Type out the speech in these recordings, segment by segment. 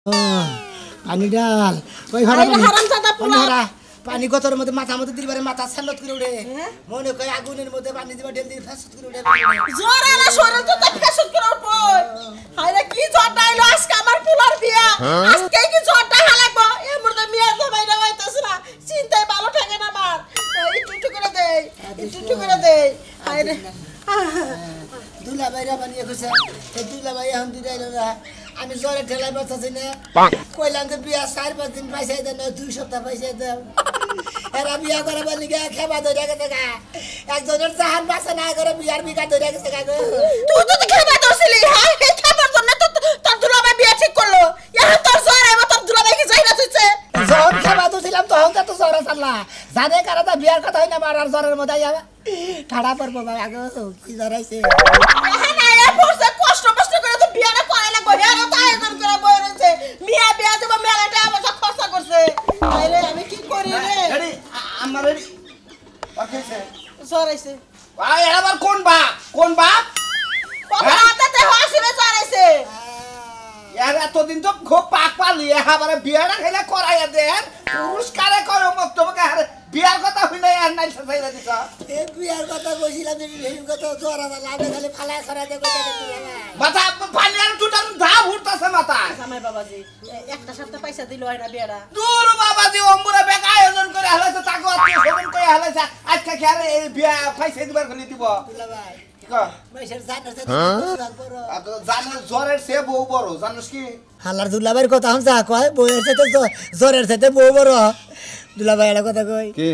পানি ডাল কই ভাড়া পানি হারামজাদা পোলা পানি গতর মধ্যে মাথা মধ্যে দিলবারে মাথা সালত করে উড়ে মনে কই আগুনের মধ্যে পানি দিবা ঢেল দিয়ে ফাসত করে উড়ে জোরে না সরে তো ফাসত করে উঠবো হায়রে কি জড়টা আইলো আজকে আমার পোলার বিয়া আজকে কি জড়টা হালাকবো এর মধ্যে মিয়া তো বাইরে হইতাছে না চিন্তায় ভালো থাকে না আমার একটু করে দেই একটু করে দেই হায়রে দুলা বাইরা বানিয়ে কইছে এই দুলা ভাই এখন দিরাইলো না আমি জোরে ঠেলাই বসতাছি না কইলাম যে বিয়া 4-5 দিন পয়সা দেন 2 সপ্তাহ পয়সা দাও এরা বিয়া করে বলি গে খেবা ধরে গেছে গা একজনের জাহান বাসা না করে বিয়ার বিকা ধরে গেছে গা গো তুই তো খেবা দছিলি হ্যাঁ এই খাবার জন্য তো তোর দুলাভাই বিয়া ঠিক করলো এখন তোর জ্বর আইবো তোর দুলাভাই কি যাই না তুইছে জ্বর খেবা দছিলাম তখন তো জ্বর আসলা জানে কারা তো বিয়ার কথা হই না মারার জ্বরের মধ্যে আইবা ঠাড়া পড়বো বাবা গো কি জ্বর আইছে হ্যাঁ না এ পড়ছে কষ্ট করে তো বিয়াটা করাই লাগবো হ্যাঁ তো আয়োজন করে বই রয়েছে মিয়া বিয়া দেব মেলাটা আমার খরচা করছে আরে আমি কি করি রে রেডি আমার রেডি ওকেছে জ্বর আইছে ভাই এবার কোন বাপ বাবা আতাতে হাসিরে জ্বর আইছে यार এতদিন তো খুব পাক পালি এবারে বিয়াটা খেলে করাইয়া দেন পুরস্কারে করো মক্তবকে আরে বিয়ার কথা হই না আর নাই সাইরা দিছ এই বিয়ার কথা কইছিলাম যে এই কথা জ্বর আসা লাগে খালি ফালায় ছড়াই দে কইতে মাথা পানি আর টুটান ধা উঠতাছে মাথা জামাই বাবাজি একটা সপ্তাহ পয়সা দিল হয় না বিয়াটা দূর বাবাজি অম্বুরে বেক আয়োজন করে হালাইছে তাকো আত্মীয় স্বজন কই হালাইছে আজকে কি আরে এই বিয়া পয়সা দিবার কলি দিব ভাই ক মেশের জানার সাথে আত জানো জ্বরের সে বউ বড় জানোস কি হালার দুলাভাইয়ের কথা হন যা কয় বউয়ের সাথে জ্বরের সাথে বউ বড় দুলাভাই এর কথা কই কি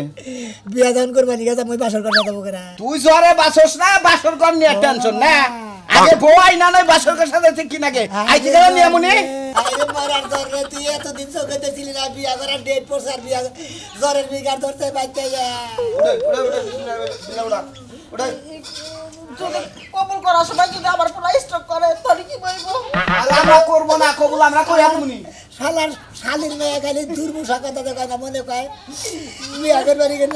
বিয়া দান করবানি গেছে মই বাসর করতে দেব করে তুই জ্বরে বাসস না বাসর কর নিয়ে টেনশন না আগে বউ আইনা নাই বাসর কর সাথে ঠিক কি নাকি আইতে গেল নিয়ে মনি আরে মারার জ্বরে তুই এতদিন চোখে দেখছিলি না বিয়া করার ডেট পড়ছে আর বিয়া জ্বরের বিগার ধরতে বাইতে ওটা যদি কবুল করার সময় যদি আমার পোলা স্ট্রোক করে তাহলে কি বলবো আমরা করব না কবুল আমরা কই আপনি শালার শালির মেয়ে খালি দুর্মুষা কথা দেখা না মনে কয় বিয়া করবানি কেন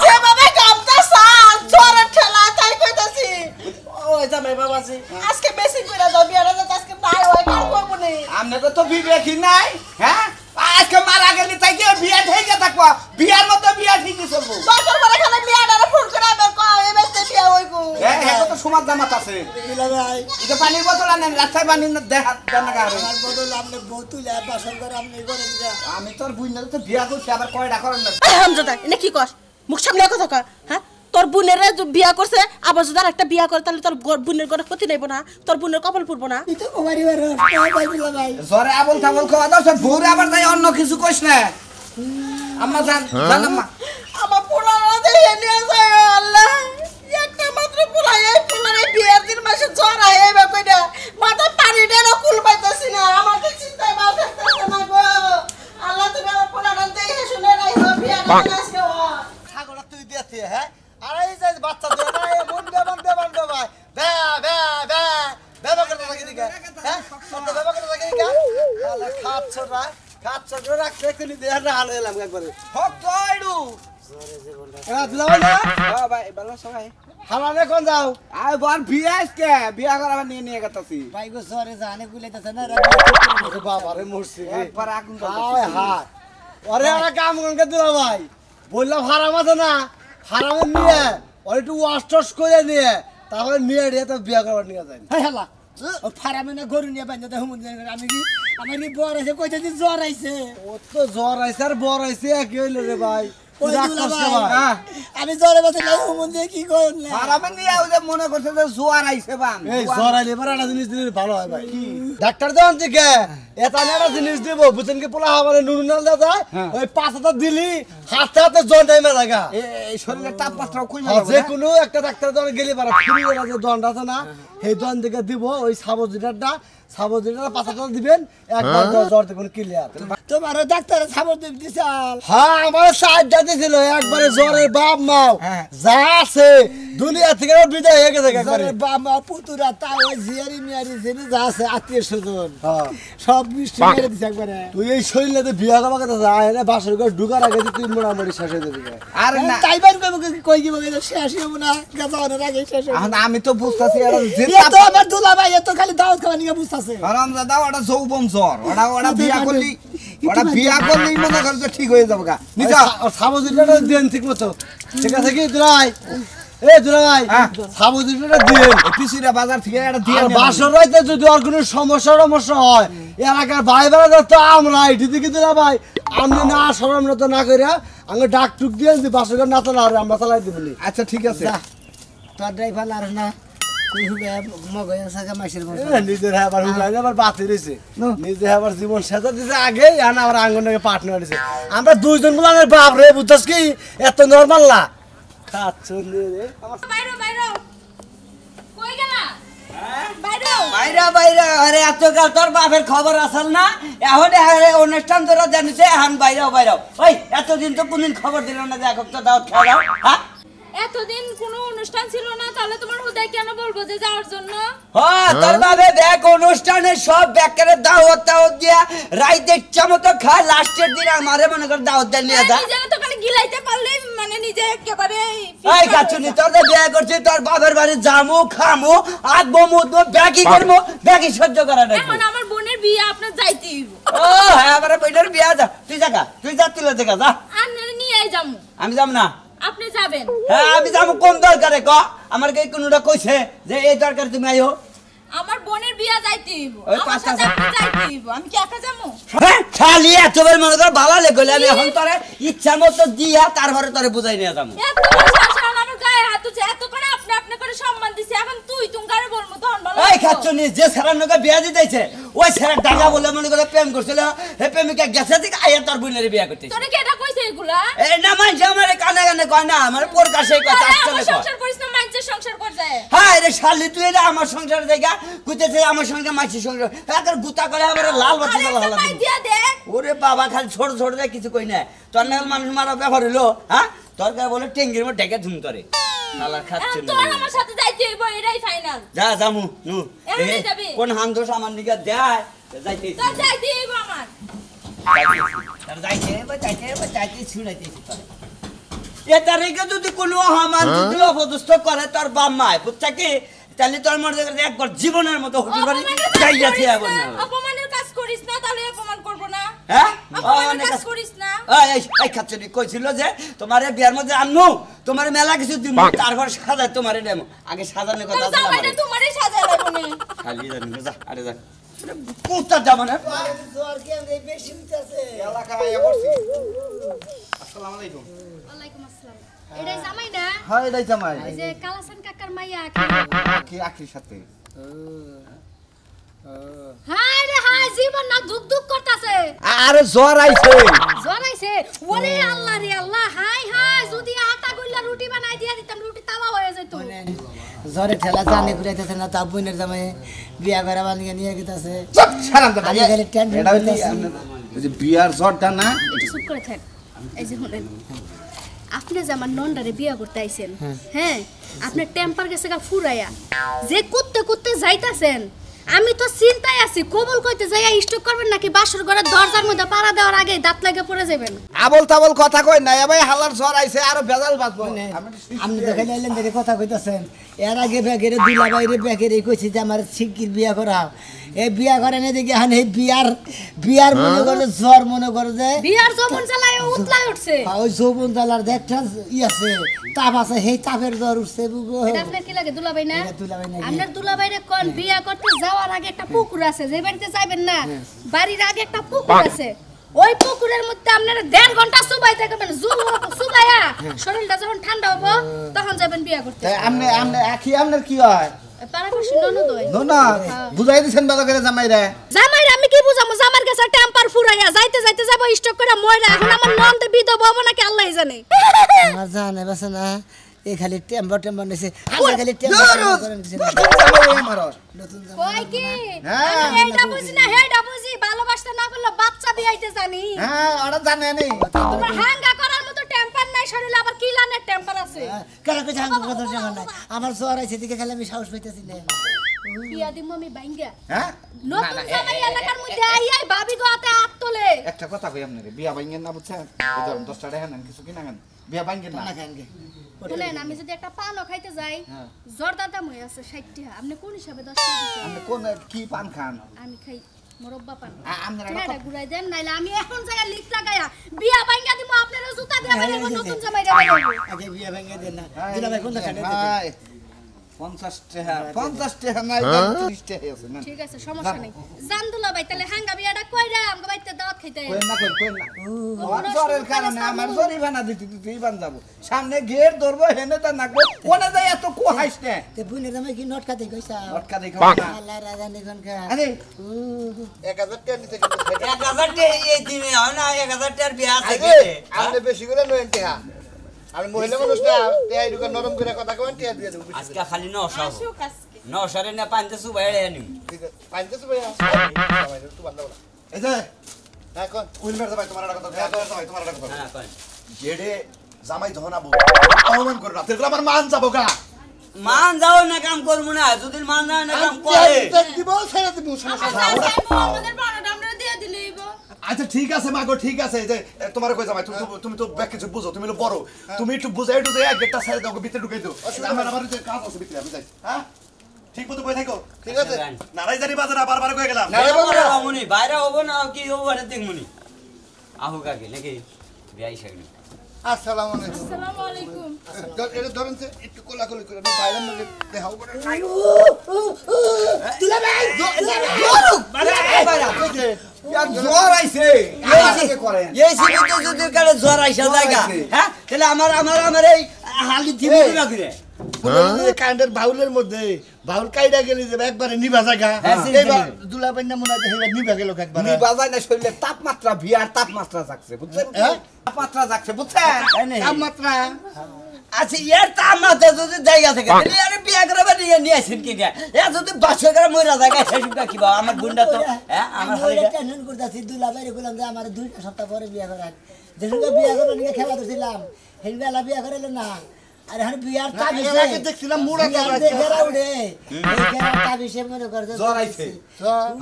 যে বাবা কামটা সাল জ্বরের ঠেলা তাই কইতাছি ওই জামাই বাবাজি আজকে বেশি কইরা দাও বিয়াটা যাতে আজকে নাই হয় কার করব নি আমনে তো বিবেকই নাই হ্যাঁ আজকে মারা গেলি তাই কি বিয়া ঠিক থাকবো বিয়ার মতো বিয়া ঠিকই চলবো দরকার পড়ে খালি বিয়াটারে ফোন করে আবার কয় এই বেতে বিয়া হইগো হ্যাঁ তো সমাজ জামাত আছে ভাই এটা পানির বোতল আনেন রাস্তায় পানি না দেখা জানা গারে আমার বদল আপনি বতুলে বাসন করে আপনি করেন যা আমি তোর বুইনা তো বিয়া করছি আবার কয়টা করেন না হামজাদা এনে কি কস মুখ সামনে কথা কয় হ্যাঁ তোর বোনের বিয়া করছে আবার যদি একটা বিয়া করে তাহলে তোর বোনের কোনো ক্ষতি নেব না তোর বোনের কপাল পুরবো না তুই তো কুমারী ভাই জ্বরে আবল তাবল খাওয়া দাও সব ভোরে আবার তাই অন্য কিছু কইস না আম্মা জান আম্মা আমার পোলারা দিয়ে নিয়ে যায় আল্লাহ একটা মাত্র পোলা এই পোলারে বিয়ের দিন মাসে জ্বর আয় এইবা কইরা মাথা পানি দেনো কুল পাইতাছি না আমার তো চিন্তায় মাথা থাকতেছে না গো আল্লাহ তুমি আমার পোলারা দেখে শুনে রাখো বিয়াটা আজকে ছাগল তুই দিতে হ্যাঁ আরে এই যে বাচ্চা ধরে না এই মন দেবান ভাই বে করে লাগে দিকা হ্যাঁ সব বেবা করে লাগে দিকা আলে খাপ ছড়া রাখতে কোনি দেয়ার না হাল এলাম একবারে হক তোইডু জোরে জীবনটা এরা দিলাও না হ্যাঁ ভাই ভালো সবাই হালারে কোন যাও আই বার বিয়া আজকে বিয়া করাবার নিয়ে গেতাছি ভাই গো জোরে জানে গুলাইতাছে না বাবা রে মরছি একবার আগুন হায় হায় ওরে আরে কাম কোনকে দিলা ভাই বললাম হারাম আছে না হারামে নিয়ে ওই একটু ওয়াশ করে নিয়ে তাহলে নিয়ে রে তো বিয়া করবার নিয়ে যায় হ্যাঁ হেলা ও ফারামে না গরু নিয়ে বান্ধা হুমুন আমি কি আমার কি বর আছে কইতে দিন জ্বর আইছে ও তো জ্বর আইছে আর বর আইছে কি হইলো রে ভাই আমি জ্বরে বসে নাই হুমুন দিয়ে কি কইন না আরামে নিয়ে ওই যে মনে করছে যে জোয়ার আইছে বান এই জ্বর আইলে পরে একটা জিনিস দিলে ভালো হয় ভাই ডাক্তার দেন থেকে এটা না একটা জিনিস দিব বুঝেন কি পোলা আমারে নুনুনাল দাদা ওই 5,000 দিলি হাতে জ্বর দেয় লাগা এই শরীরের তাপমাত্রা কই না যে কোনো একটা ডাক্তার দন গেলি পারে ফ্রি এর যে দন্ড আছে না সেই দন থেকে দিব ওই সাবজিটারটা 5,000 দিবেন একবার জ্বর দেখুন ক্লিয়ার তোমার ডাক্তার সাবর দিছাল হ্যাঁ আমার সাহায্য দিছিল একবারে জ্বরের বাপ মাও যা আছে দুনিয়া থেকে বিদায় হয়ে গেছে জ্বরের বাপ মা পুতুরা তাও জিয়ারি মিয়ারি জেনে যা আছে আত্মীয় স্বজন সব বৃষ্টি মেরে দিছে একবারে তুই এই শরীরে বিয়া করা কথা যায় না বাসর ঘর ঢুকার আগে তুই মোটামুটি শেষ হয়ে যাবি আরে না তাইবার কই কি বলে শেষ হবো না গাজা অনেক আগে শেষ হবে এখন আমি তো বুঝতাছি এটা এ তো আমার দুলা ভাই এ তো খালি দাওয়াত খাওয়া নিয়ে বুঝতাছে হারামজাদা ওটা যৌবন জ্বর ওটা বিয়া করলি মনে করে যে ঠিক হয়ে যাবে গা নিচা সাবুজিটা দেন ঠিক মতো ঠিক আছে কি দুলাই এ দুলাই সাবুজিটা দেন পিসিরা বাজার থেকে এটা দিয়ে আর বাসর রাইতে যদি আর কোনো সমস্যা হয় এলাকার ভাই বেড়া তো আমরা এটি দিকে দিলা ভাই আমি না সরম তো না কইরা আঙ্গে ডাক টুক দিয়ে যদি বাসর ঘর না চালা আমরা চালাই দিবনি আচ্ছা ঠিক আছে তোর ড্রাইভার আর না তুই হুবে মগয় সাগা মাসের বসে নিজের আবার হুলাইনে আবার বাতি রয়েছে নিজে আবার জীবন সেটা দিছে আগে আনা আবার আঙ্গনকে পার্টনার দিছে আমরা দুইজন গুলানের বাপ রে বুঝছস কি এত নরমাল না খাচ্ছ রে আমার বাইরো বাইরো কই গেলা বাইরা আরে এতকাল তোর বাপের খবর আসল না এখন অনুষ্ঠান তোরা জানিস এখন বাইরাও ওই এতদিন তো কোনদিন খবর দিল না যে এখন তো দাওয়াত খাওয়া দাও হ্যাঁ এতদিন কোনো অনুষ্ঠান ছিল না তাহলে তোমার হুদায় কেন বলবো যে যাওয়ার জন্য তোর বাপে দেখ অনুষ্ঠানে সব ব্যাকের দাওয়াত দিয়া রাইতে ইচ্ছা মতো খায় লাস্টের দিন আমারে মনে কর দাওয়াত দেন নিয়ে যা নিজে তো খালি গিলাইতে পারলে মানে নিজে একেবারে এই কাছুনি তোর যে বিয়ে করছি তোর বাপের বাড়ি জামু খামু আঁকবো মুদবো ব্যাকি করবো ব্যাকি সহ্য করা নাই এখন আমার বোনের বিয়ে আপনার যাইতেই হইব ও হ্যাঁ আমার বইটার বিয়া যা তুই যা তুলে দেখা যা আন্নারে নিয়ে যামু আমি যাব না আপনি যাবেন হ্যাঁ আমি যাবো কোন দরকারে ক আমার কে কোনটা কইছে যে এই দরকার তুমি আইও আমার বোনের বিয়া যাইতে হইব ওই আমার পাঁচটা সাথে আপনি যাইতে হইব আমি কি একা যামু হ্যাঁ খালি এতবার মনে কর ভালো লেগলে আমি এখন তোরে ইচ্ছা মতো দিয়া তারপরে তোরে বুঝাই নিয়ে যাবো এত শাসন আমার গায়ে হাত উঠছে এত করে আপনি করে সম্মান দিছে এখন তুই তুঙ্গারে বলমু তখন ভালো এই খাচ্ছনি যে সেরার নকে বিয়া দিতেছে ওই সেরা টাকা বলে মনে করে প্রেম করছিল হে প্রেমিকা গেছে দিকে আইয়া তোর বোনের বিয়া করতেছে তোরে কি এটা কইছে এগুলা এই না মানছে আমার কানে কয় না আমার প্রকাশে কথা আসছে আমার সংসার করিস না মানুষের সংসার কর যায় হ্যাঁ রে শালি তুই এটা আমার সংসার দেখা কইতেছে আমার সঙ্গে মাছি সংসার একার গুতা করে আমার লাল বাতি জ্বালা আরে ভাই দিয়া দে ওরে বাবা খালি ছোট ছোট দেখ কিছু কই না তোর নাল মানুষ মারা ব্যাপার হলো হ্যাঁ তোর কে বলে টেঙ্গির মধ্যে ঢেকে ধুম তরে শালা খাচ্ছে এখন তোর আমার সাথে যাইতে হইব এটাই ফাইনাল যা জামু নু এমনি যাবি? কোন হান দোষ আমার নিগা দেয় যাইতে তোর যাইতে হইব আমার যাইতে শুনাইতে এ তারিখে যদি কোনো হামান যদি অপদস্থ করে তোর বাপ মায় বুঝছা কি তাহলে তোর মনে একবার জীবনের মতো হতে পারি যাই যাচ্ছে এখন অপমানের কাজ করিস না তাহলে অপমান করব না হ্যাঁ অপমানের কাজ করিস না এই খাচ্ছনি কইছিল যে তোমার বিয়ার মধ্যে আনমু তোমার মেলা কিছু দিব তারপর সাজাই তোমার দেবো আগে সাজানোর কথা আছে জামাইটা তোমারই সাজায় রাখবো না খালি জানি যা আরে যা কোথা যাব না জ্বর কি আমি বেশি হইতাছে এলাকা আইয়া পড়ছি আসসালামু আলাইকুম ওয়ালাইকুম আসসালাম। এটাই জামাই না? হ্যাঁ এটাই জামাই ওই যে কালাসান কাকার মাইয়া কি আখির সাথে হায় রে হায় জীবন না দুক দুক করতাছে আরে জ্বর আইছে জনাইছে ওরে আল্লাহ রে আল্লাহ হায় হায় যদি আটা গইলা রুটি বানাই দিয়া দিতাম রুটি তাওয়া হয়ে যেত জ্বরে ঠেলা জানি ঘুরাইতেছে না তা বোনের জামাই বিয়া করা বানিয়ে নিয়ে গেতাছে চুপ সারাম তো আমি খালি টেনশন এটা হইছে ওই যে বিয়ার জ্বরটা না একটু চুপ করে থাক এই যে শুনেন আপনি যে আমার নন্ডারে বিয়া করতে আইছেন হ্যাঁ আপনার টেম্পার গেছে গা ফুরাইয়া যে কুত্তে কুত্তে যাইতাছেন আমি তো চিন্তায় আছি কবল কইতে যাইয়া স্টক করবেন নাকি বাসর ঘরের দরজার মধ্যে পাড়া দেওয়ার আগে দাঁত লাগে পড়ে যাবেন আবল তাবল কথা কই না ভাই হালার জ্বর আইছে আর বেজাল বাজবো আপনি তো খালি আইলেন দেখে কথা কইতাছেন এর আগে ব্যাগের দুলা বাইরে ব্যাগের কইছি যে আমার শিগগির বিয়া করা এই বিয়া করে না দেখি হান এই বিয়ার মনে করে জ্বর মনে করে যে বিয়ার যৌবন চালায় উতলায় উঠছে ওই যৌবন জ্বালার একটা ই আছে তাপ আছে সেই তাপের জ্বর উঠছে এটা আপনার কি লাগে দুলাভাই না এটা দুলাভাই না। আপনার দুলাভাইরে কোন বিয়া করতে যাওয়ার আগে একটা পুকুর আছে যে বাড়িতে যাবেন না বাড়ির আগে একটা পুকুর আছে ওই পুকুরের মধ্যে আপনারা 1.5 ঘন্টা সুবাই থাকবেন সুবাইয়া শরীরটা যখন ঠান্ডা হবো তখন যাবেন বিয়া করতে আমনে আখি আমনের কি হয় পারাপাশি ননদ হয় না বুঝাই দিছেন ভালো করে জামাই রে জামাইরে আমি কি বুঝামু জামার কাছে টেম্পার ফুরাইয়া যাইতে যাইতে যাবো স্টক করে ময়রা এখন আমার নন্দে বিধবা হবো নাকি আল্লাহই জানে আমার জানে বাসে না এই খালি টেম্পার নিছে আমার খালি টেম্পার কই কি হ্যাঁ। আমি এইটা বুঝি না হেডা বুঝি ভালোবাসতে না পারলে বাচ্চা বিয়াইতে জানি হ্যাঁ ওরা জানে নি তোমার হাঙ্গা করার মতো টেম্পার নাই শরীরে আবার কি লানের টেম্পার আছে কেন কইছে হাঙ্গা কথা জানা নাই আমার জ্বর আইছে দিকে খালি আমি সাহস পাইতেছি না বিয়া দিমু আমি বাইঙ্গা হ্যাঁ নতুন জামাই এলাকার মধ্যে আইয়াই ভাবি গো হাতে হাত তোলে একটা কথা কই আপনারে বিয়া ভাঙ্গেন না বুঝছেন এই ধরুন 10 টাকা দেন কিছু কিনা কেন বিয়া ভাঙ্গেন না বলেন আমি যদি একটা পানও খাইতে যাই জর্দার দাম হয়ে আছে 60 টাকা আপনি কোন হিসাবে 10 টাকা দিচ্ছেন আপনি কোন কি পান খান আমি খাই মোরব্বা পান আপনারা এটা ঘুরাই দেন নাইলে আমি এখন যাই লিখ লাগায়া বিয়া বাইঙ্গা দিমু আপনারা জুতা দিয়া বাইরে নতুন জামাই রে আগে বিয়া ভেঙে দেন না দুলাভাই কোনটা ছাড়ে 50 টাকা নাই 30 টাকা আছে না ঠিক আছে সমস্যা নাই জানদুলা ভাই তাহলে হাঙ্গা বিয়াটা কইরা আমগো বাইতে দাওয়াত খাইতে কোন না আমার জ্বরের কারণে আমার জরিমানা দিতেই বান যাব সামনে গেট ধরবো হেনে তা নাকবো কোনে যাই এত কোহাইস না তে বুনের জামাই কি নটকা দে কইছা লটকা দেখো না আল্লাহ রাজা নিগন কা আরে 1000 টাকা নিতে কিন্তু 1000 টাকা এই দিনে হয় না 1000 টাকার বিয়া আছে আপনি বেশি করে লয়েন টাকা আমি মহিলা মানুষ না টাকা এই দোকান নরম করে কথা কইন টাকা দিয়ে দেব আজকে খালি 900 রে না পানতে সুবাইড়ে আনি ঠিক আছে পাইতেছ ভাই সবাই একটু বান্দা বলা এই যে এখন উইলমের ভাই তোমার একটা কথা ভাই তোমার একটা কথা হ্যাঁ কোন গেড়ে জামাই যখন আবো অপমান করে না তাহলে আমার মান যাবো গা মান যাও না কাম করবো না যদি মান যাও না কাম করে দিব ছেড়ে দিব সমস্যা আমাদের পানাটা আমরা দিয়ে দিলেইব আচ্ছা ঠিক আছে মাগো ঠিক আছে যে তোমার কই জামাই তুমি তো ব্যাক কিছু বুঝো তুমি বড় তুমি একটু বুঝাই একটু এক গেটটা ছেড়ে দাও ভিতরে ঢুকাই দাও আমার যে কাজ আছে ভিতরে আমি যাই হ্যাঁ ঠিক মতো বই থাকো ঠিক আছে নারাই জানি বাজারে বারবার কই গেলাম মুনি বাইরে হবো না কি হবো এটা দেখ মুনি আহু কাকে নাকি বিয়াই শাগনি আসসালামু আলাইকুম আসসালামু আলাইকুম এটা ধরেন যে একটু কোলাকুলি করে বাইরের মধ্যে দেখাও করে দুলাভাই জ্বর আইছে এই সিবিতে যদি কালে জ্বর আইসা জায়গা হ্যাঁ তাহলে আমার এই হালি থিবি না করে কারেন্টের বাউলের মধ্যে বাউল কাইডা গেলি যে একবারে নিভা জায়গা এইবার দুলাভাই না মনে হয় হেবা নিভা গেল একবারে নি বাজায় না শরীরে তাপমাত্রা বিয়ার তাপমাত্রা যাচ্ছে বুঝছেন তাপমাত্রা যাচ্ছে বুঝছেন তাপমাত্রা আচ্ছা ইয়ার তামাতে যদি জায়গা থাকে তাহলে আরে বিয়া করে নিয়ে আসেন কি এ যদি 500 করে মইরা জায়গা সেসবটা কি বা আমার গুন্ডা তো হ্যাঁ আমার আমি হালিটা টেনশন করতেছি দুলাভাই রে বললাম যে আমার 2 সপ্তাহ পরে বিয়া করান যেদিনকে বিয়া করবো নিয়ে খেলা ধরছিলাম সেই বেলা বিয়া করাইলো না আরে হ্যাঁ বিয়ার তাবিজে দেখছিলাম মুড়া ঘেরা উড়ে এই ঘেরা তাবিজে মনে করছে জ্বর আইছে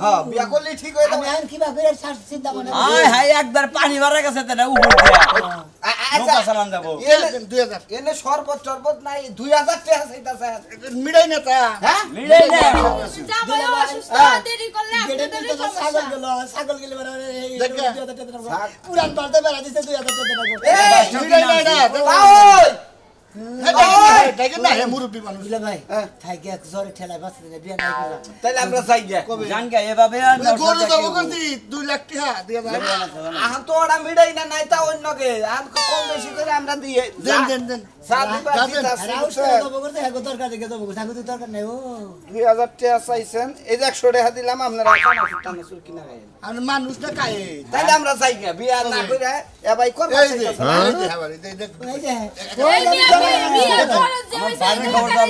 হ্যাঁ বিয়া করলে ঠিক হয়ে আমি যাবে আর কিবা করে চিন্তা মনে আয় হাই একবার পানি ভরা গেছে তে না উপর দিয়া নৌকা চালান যাবো 2000 এনে শরবত টরবত নাই 2000 টাকা চাইতাছে মিড়াই না তা হ্যাঁ মিলে না জামাই অসুস্থ দেরি করলে গেড়ে আপনাদের তো ছাগল গেলে দেখা। পুরান পাল্টে বেড়া দিতে 2000 টাকা মিড়াই না এটা ওই দেখেন না হে মুরব্বি মানুষ বুঝলে ভাই থাকে এক জোরে ঠেলায় বাঁচতে না বিয়া নাই করা তাইলে আমরা চাই গিয়া জান গে এভাবে আর গরু যাবো করছি 2 লাখ টাকা দিয়ে দাও আহান তো ওরা মিড়াই না নাই তা অন্যকে আহান কম বেশি করে আমরা দিয়ে দেন দেবো করতে হ্যাঁ দরকার দেখে দেবো সাগু তো দরকার নেই ও 2000 টাকা চাইছেন এই যে 100 টাকা দিলাম আপনারা টানাচুর কিনা গায়ে আর মানুষটা কায়ে তাইলে আমরা চাই গিয়া বিয়া না কইরা এ ভাই কোন এই যে এই যে আবার এই দেখ এই যে এই বিয়া খরচ যে হইছে বাইরে খবর দাও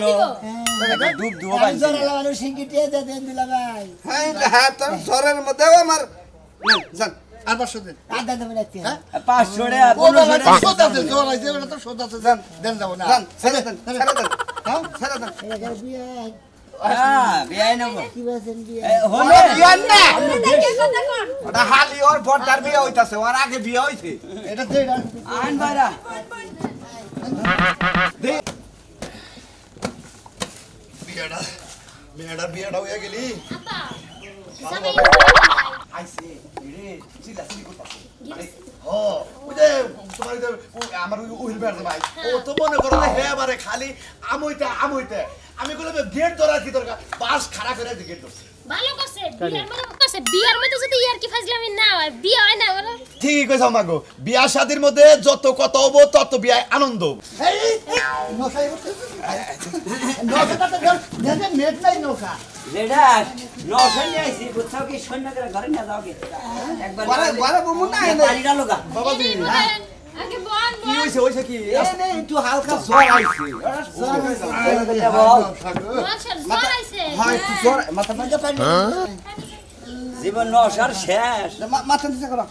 ডুব দুও আমি বাইছে জোরে লাগানো সিঙ্গিটিয়ে দেন দিলা ভাই হ্যাঁ তোর জ্বরের মধ্যেও আমার জান আর 500 দেন আদা দেবেন একটি 500 রে ও বাবা সোদা আছে জোর আছে ওটা তো সোদা আছে জান দেন যাবো না জান ছেড়ে দেন হ্যাঁ ছেড়ে দেন এটা বিয়া হ্যাঁ বিয়াই নব কি বলেন বিয়া হলো বিয়ান না দেখে কথা কোন ওটা হালি ওর বড়দার বিয়ে হইতাছে ওর আগে বিয়ে হইছে এটা দে আইন বাইরা বিয়েটা হয়ে গেলি আপা জামাই আইছে রে চিলা চিলি করতাছে ও ওই যে তোমার যে আমার উইল বেড়ে ভাই ও তো মনে করো যে হে আমারে খালি আমইতে আমি বললাম গেট ধরা কি দরকার বাস খাড়া করে দি গেট ধরছে ভালো করছে বিয়ার মধ্যে যদি ইয়ার কি ফাজলামি না হয় বিয়া হয় না ওরা ঠিকই কইছো মাগো বিয়া শাদির মধ্যে যত কত হবো তত বিয়ায় আনন্দ নেট নাই নৌকা লেডা নশন নিয়ে আইছি বুঝছাও কি সৈন্য করে ঘরে না যাও কি একবার ঘরে বমু না এনে পানি ডালো গা বাবা দি আগে বল কি হইছে কি এনে একটু হালকা জ্বর আইছে মাছের জ্বর আইছে হ্যাঁ একটু জ্বর মাথা মজা পানি জীবন নশার শেষ মাথা দিতে করো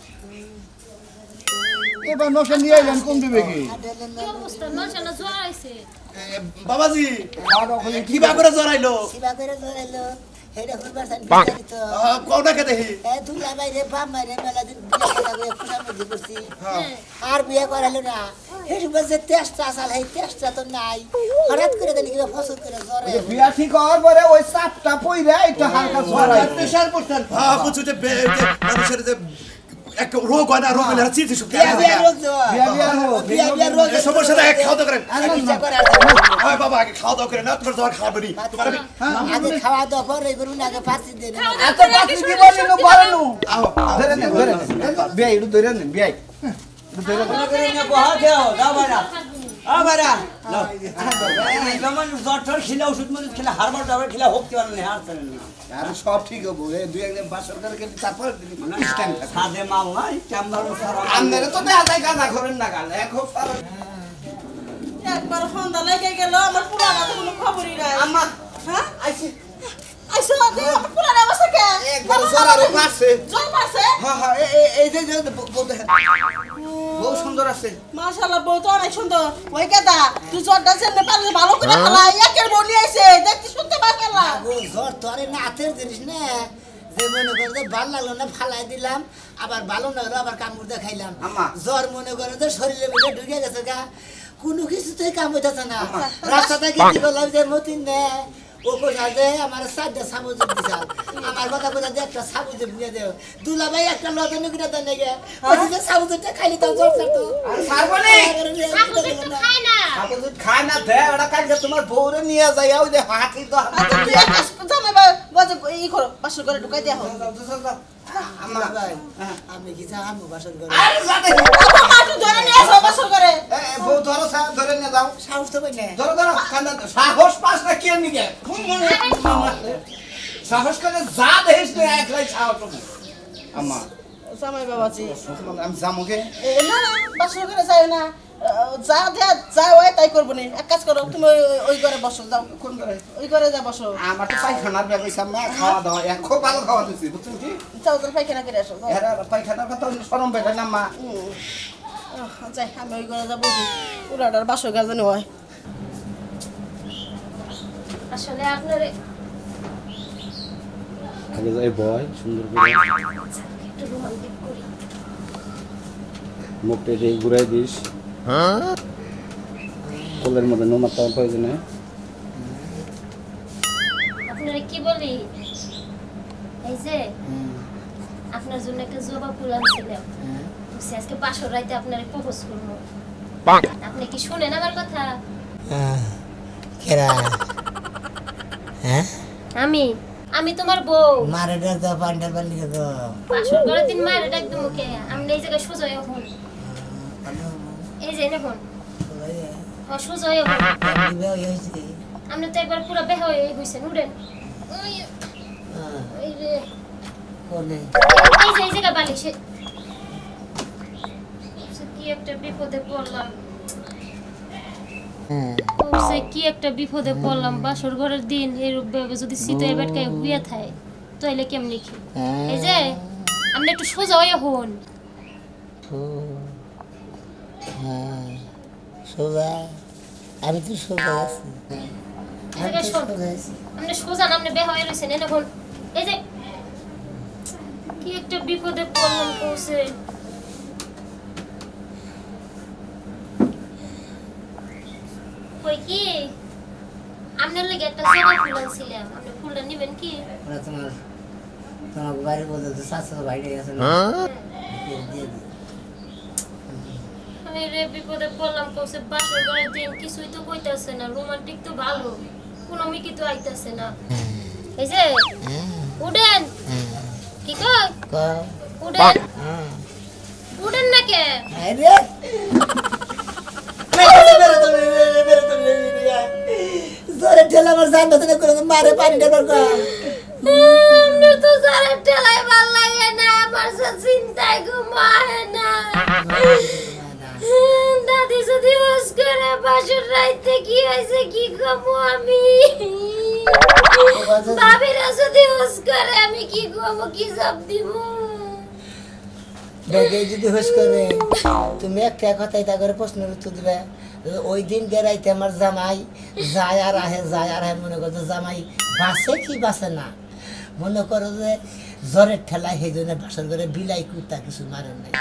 এবার নশা নিয়ে আইলেন কোন দিবে কি কি অবস্থা নরসানা জ্বর আইছে বাবাজি কিবা করে জড়াইলো সিবা করে ধরাইলো হেডা ফুলবার সান বিস্তারিত কোনটা কে দেখি দুলা বাইরে বাপ মারে মেলা দিন বিয়া করে পুরা মধ্যে করছি আর বিয়া করাইলো না হেডু বসে টেস্ট আসাল এই টেস্টটা তো নাই হঠাৎ করে দেন কি ফসল করে জ্বরে বিয়া ঠিক হওয়ার পরে ওই চাপটা পইরা একটু হালকা জ্বর প্রেসার করতেন বুঝছো যে মানুষের যে এক রোগ হয় না রোগ হলে চিঠি শুকে বিয়া রোগ বিয়া রোগ সমস্যাটা এক খাওয়া দাওয়া করেন চিকিৎসা করে হয় বাবা আগে খাওয়া দাওয়া করেন না তোমার জ্বর খাবে নি তোমার আগে খাওয়া দাওয়া পরে করুন আগে পাঁচি দেন এত পাখি কি বলিনু পারেনু ধরে নেন বিয়া একটু ধরে নেন বিয়া মনে করে নিয়ে বহা দেও যাও বাইরা বাইরা জ্বর টর খেলে ওষুধ মজুদ খেলে হারবার টাবার খেলে হোক পারেন না আর পারেন না আর সব ঠিক হবো এই দুই একদিন বাসর করে গেলে তারপর সাদে মাল নাই চামড়ার সারা আপনারা তো দেখা যায় গাঁদা করেন না গাল এখন একবার ফোনটা লেগে গেল আমার পুরানা তো কোনো খবরই নাই আম্মা হ্যাঁ আইছি আইসো দে আমার পুরানা অবস্থা কে একবার সরারে পাশে জল পাছে হ্যাঁ হ্যাঁ এই যে বউ দেখেন বহু সুন্দর আছে মাশাআল্লাহ বউ তো অনেক সুন্দর ওই কেদা তুই জলটা সেমনে পারলে ভালো করে ফেলা একের বউ নিয়ে আইছে দেখতে শুনতে পারলা ও জ্বর তো আরে না হাতের জিনিস না যে মনে করে যে ভালো লাগলো না ফালাই দিলাম আবার ভালো না হলো আবার কামড় দেখাইলাম আম্মা। জ্বর মনে করে যে শরীরে মধ্যে ঢুকে গেছে গা কোনো কিছুতেই কাম হইতেছে না রাস্তাতে গিয়ে বললাম যে মতিন নে ও কোথা যে আমার সাইডে সাবুজ দিছাল আমার কথা কোথা যে একটা সাবুজ দিয়ে দেও দুলা ভাই একটা লতা নুকিটা দেন গে ওই যে সাবুজটা খাইলি তো জ্বর ছাড়তো আর সারবনে সাবুজ তো খায় না আপনি যদি খায় না দে ওটা কালকে তোমার বউরে নিয়ে যাই ওই যে হাতি তো তুই এক কাজ জামাই বাজে ই করো পাশে করে ঢুকাই দেয়া হোক আমার ভাই আমি কি জানো বাসর করে আরে যাতে মাটু ধরে নিয়ে আসো পাশে করে বউ ধরো ধরে নিয়ে যাও সাহস তো পাই না ধরো ধরো কান্দা সাহস পাস না কে নিকে সাহস করে যা দেখিস না একলাই সাহস আম্মা জামাই বাবাজি আমি যামোগে না পাশে করে যাই না যা দেয়া যা হয় তাই করবো না এক কাজ করো তুমি ওই ঘরে বসো যাও কোন করে ওই ঘরে যা বসো আমার তো পায়খানার ব্যবস্থা মা খাওয়া দাওয়া খুব ভালো খাওয়া দিচ্ছি বুঝছেন কি যাও তোর পায়খানা করে আসো যাও। এরা পায়খানার কথা সরম পেলে না মা যাই আমি ওই ঘরে যাবো পুরাটার বাসো ঘর জানি হয় আসলে আপনার আগে যাই বয় সুন্দর করে একটু রোমান্টিক করি মুখটা দিয়ে ঘুরাই দিস কোলের মধ্যে নোমার তার প্রয়োজনে আপনারা কি বলি এই যে আপনার জন্য একটা জবা ফুল আনছিলাম বুঝছি আজকে বাসর রাইতে আপনার প্রপোজ করবো আপনি কি শুনেন আমার কথা কেরা হ্যাঁ আমি তোমার বউ মারে ডাক দাও পান্ডার বালি দাও বাসর করে দিন মায়ের ডাক দেবো কে আমি এই জায়গায় সোজা হয়ে হন এই যে দেখুন সোজা হয়ে হন আপনি তো একবার পুরো বেহ হয়ে গেছেন উঠেন ওই রে এই যে এই জায়গা বালিশে কি একটা বিপদে পড়লাম কি একটা বিপদে পড়লাম বাসর ঘরের দিন এরূপ ভাবে যদি শীতের বেটকায় হুইয়া থাকে তাহলে কেমন লিখি এই যে আপনি একটু সোজা হয়ে হন সোজা আমি তো সোজা আছি এই জায়গায় শোন আপনি সোজা না আপনি বেহ হয়ে রয়েছেন এনে হন এই যে কি একটা বিপদে পড়লাম কৌশে কই কি আপনার লাগে একটা জবা ফুল আনছিলাম আপনি ফুলটা নেবেন কি ওরা তোমার তোমার বাড়ি বলতে তো শাশুড়ি বাইরে আছে না দিয়ে দিই আমি রে বিপদে পড়লাম কৌশে বাসর ঘরের দিন কিছুই তো কইতাছে না রোমান্টিক তো ভালো কোনো মিকি তো আইতাছে না এই যে উডেন কি কই উডেন উডেন না কে আরে জোরে ঠেলা আমার জান না করে মারে পানি দেবার কা আমরা তো সারা ঠেলাই ভাল লাগে না আমার সব চিন্তায় ঘুমায় না দাদি যদি ওস করে বাসর রাইতে কি হয়েছে কি কমু আমি ভাবিরা যদি ওস করে আমি কি কমু কি সব দিব বেগে যদি হোস করে তুমি একটা কথাই তা করে প্রশ্নের উত্তর দিবে ওই দিন গেরাইতে আমার জামাই যায় আর আহে মনে করতো জামাই বাসে কি বাসে না মনে করো যে জ্বরের ঠেলায় সেই জন্য বাসর করে বিলাই কুত্তা কিছু মারেন নাই